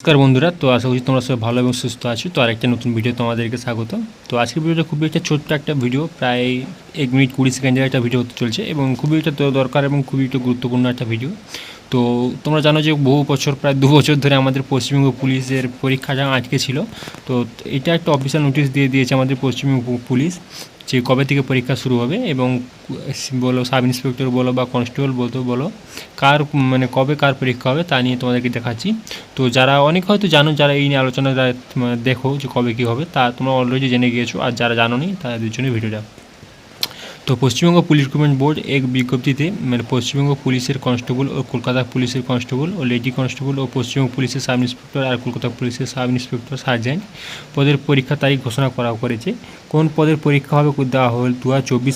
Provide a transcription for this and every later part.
নমস্কার বন্ধুরা, তো আশা করি তোমরা সবাই ভালো এবং সুস্থ আছো। তো আরেকটা নতুন ভিডিও তোমাদেরকে স্বাগত। তো আজকের ভিডিওটা খুবই একটা ছোট্ট একটা ভিডিও, প্রায় 1 মিনিট 20 সেকেন্ডের একটা ভিডিও হতে চলছে এবং খুবই একটা দরকার এবং খুবই একটা গুরুত্বপূর্ণ একটা ভিডিও। তো তোমরা জানো যে বহু বছর, প্রায় 2 বছর ধরে আমাদের পশ্চিমবঙ্গ পুলিশের পরীক্ষাটা আটকে ছিল। তো এটা একটা অফিসিয়াল নোটিশ দিয়ে দিয়েছে আমাদের পশ্চিমবঙ্গ পুলিশ যে কবে থেকে পরীক্ষা শুরু হবে এবং বলো সাব ইন্সপেক্টর বলো বা কনস্টেবল বলো কার কবে কার পরীক্ষা হবে তা নিয়ে তোমাদেরকে দেখাচ্ছি। তো যারা অনেক হয়তো জানো, যারা এই নিয়ে আলোচনা দেখো যে কবে কী হবে তা তোমরা অলরেডি জেনে গিয়েছো, আর যারা জানো নি তাদের জন্য ভিডিওটা। তো পশ্চিমবঙ্গ পুলিশ রিক্রুটমেন্ট বোর্ড এক বিজ্ঞপ্তিতে পশ্চিমবঙ্গ পুলিশের কনস্টেবল ও কলকাতা পুলিশের কনস্টেবল ও লেডি কনস্টেবল ও পশ্চিমবঙ্গ পুলিশের সাব ইন্সপেক্টর আর কলকাতা পুলিশের সাব ইন্সপেক্টর সার্জেন্ট পদের পরীক্ষা তারিখ ঘোষণা করেছে। কোন পদের পরীক্ষা হবে দেওয়া হল 2024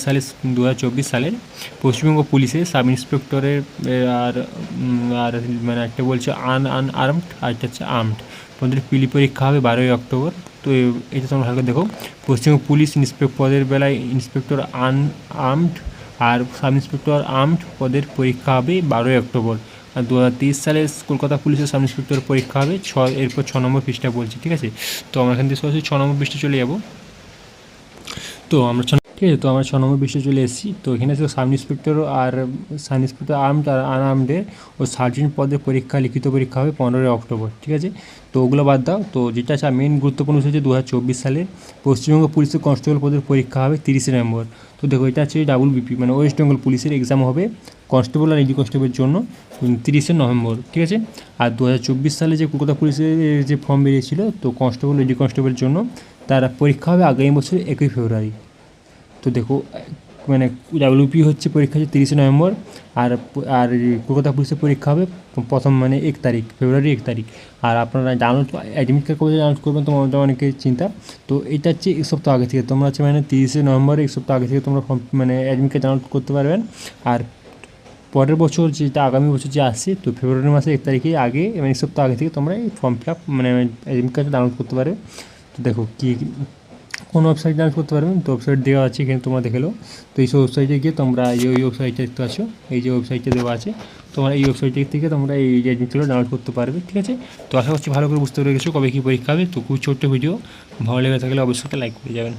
সালের পশ্চিমবঙ্গ পুলিশের সাব ইন্সপেক্টরের আর আর একটা বলছে আনআর্মড আর একটা হচ্ছে আর্মড পদের পরীক্ষা হবে 12ই অক্টোবর। তো এটা তোমরা ভালো দেখো, পশ্চিমবঙ্গ পুলিশ পদের বেলায় ইন্সপেক্টর আনআর্মড আর সাব ইন্সপেক্টর আর্মড পদের পরীক্ষা হবে 12ই অক্টোবর। আর 2023 সালে কলকাতা পুলিশের সাব ইন্সপেক্টর পরীক্ষা হবে এরপর 6 নম্বর পৃষ্ঠা বলছি, ঠিক আছে। তো আমরা এখান থেকে সরাসরি 6 নম্বর পৃষ্ঠা চলে যাব। তো আমরা ঠিক আছে, তো আমরা 6 নম্বর পৃষ্ঠায় চলে এসেছি। তো এখানে সাব ইন্সপেক্টর আর সাব ইন্সপেক্টর আর্মড আর আনআর্মডের ও সার্জেন্ট পদের পরীক্ষা লিখিত পরীক্ষা হবে 15ই অক্টোবর, ঠিক আছে। তো ওগুলো বাদ দাও। তো যেটা আছে মেন গুরুত্বপূর্ণ হচ্ছে 2024 সালে পশ্চিমবঙ্গ পুলিশের কনস্টেবল পদের পরীক্ষা হবে 30 নভেম্বর। তো দেখো, এটা আছে WBP ওয়েস্ট বেঙ্গল পুলিশের এক্সাম হবে কনস্টেবল আর লেডি কনস্টেবলের জন্য 30 নভেম্বর, ঠিক আছে। আর 2024 সালে যে কলকাতা পুলিশের যে ফর্ম বেরিয়েছিল, তো কনস্টেবল লেডি কনস্টেবলের জন্য তার পরীক্ষা হবে আগামী বছর 1 ফেব্রুয়ারি। তো দেখো, WP হচ্ছে পরীক্ষা হচ্ছে 30 নভেম্বর, আর আর কলকাতা পুলিশের পরীক্ষা হবে প্রথম 1 তারিখ, ফেব্রুয়ারি 1 তারিখ। আর আপনারা ডাউনলোড অ্যাডমিট কার্ড কবে ডাউনলোড করবেন তোমাদের অনেকে চিন্তা। তো এটা হচ্ছে এক সপ্তাহ আগে থেকে তোমরা হচ্ছে 30 নভেম্বর এক সপ্তাহ আগে থেকে তোমরা অ্যাডমিট কার্ড ডাউনলোড করতে পারবেন। আর পরের বছর যেটা আগামী বছর যে আসছে, তো ফেব্রুয়ারি মাসের 1 তারিখে আগে এক সপ্তাহ আগে থেকে তোমরা এই ফর্ম ফিল আপ অ্যাডমিট কার্ডটা ডাউনলোড করতে পারবে। তো দেখো কোন ওয়েবসাইট ডাউনলোড করতে পারবেন, তো ওয়েবসাইট দেওয়া আছে এখানে তোমরা দেখে লো। তো এই সব ওয়েবসাইটে গিয়ে তোমরা এই ওয়েবসাইটটা দেখতে পাচ্ছ, এই যে ওয়েবসাইটটা দেওয়া আছে, তোমরা এই ওয়েবসাইট থেকে তোমরা এই অ্যাডমিটগুলো ডাউনলোড করতে পারবে, ঠিক আছে। তো আশা করছি ভালো করে বুঝতে পেরে গেছো কবে কী পরীক্ষা হবে। তো খুব ছোট্ট ভিডিও, ভালো লেগে থাকলে অবশ্যই একটা লাইক করে যাবেন।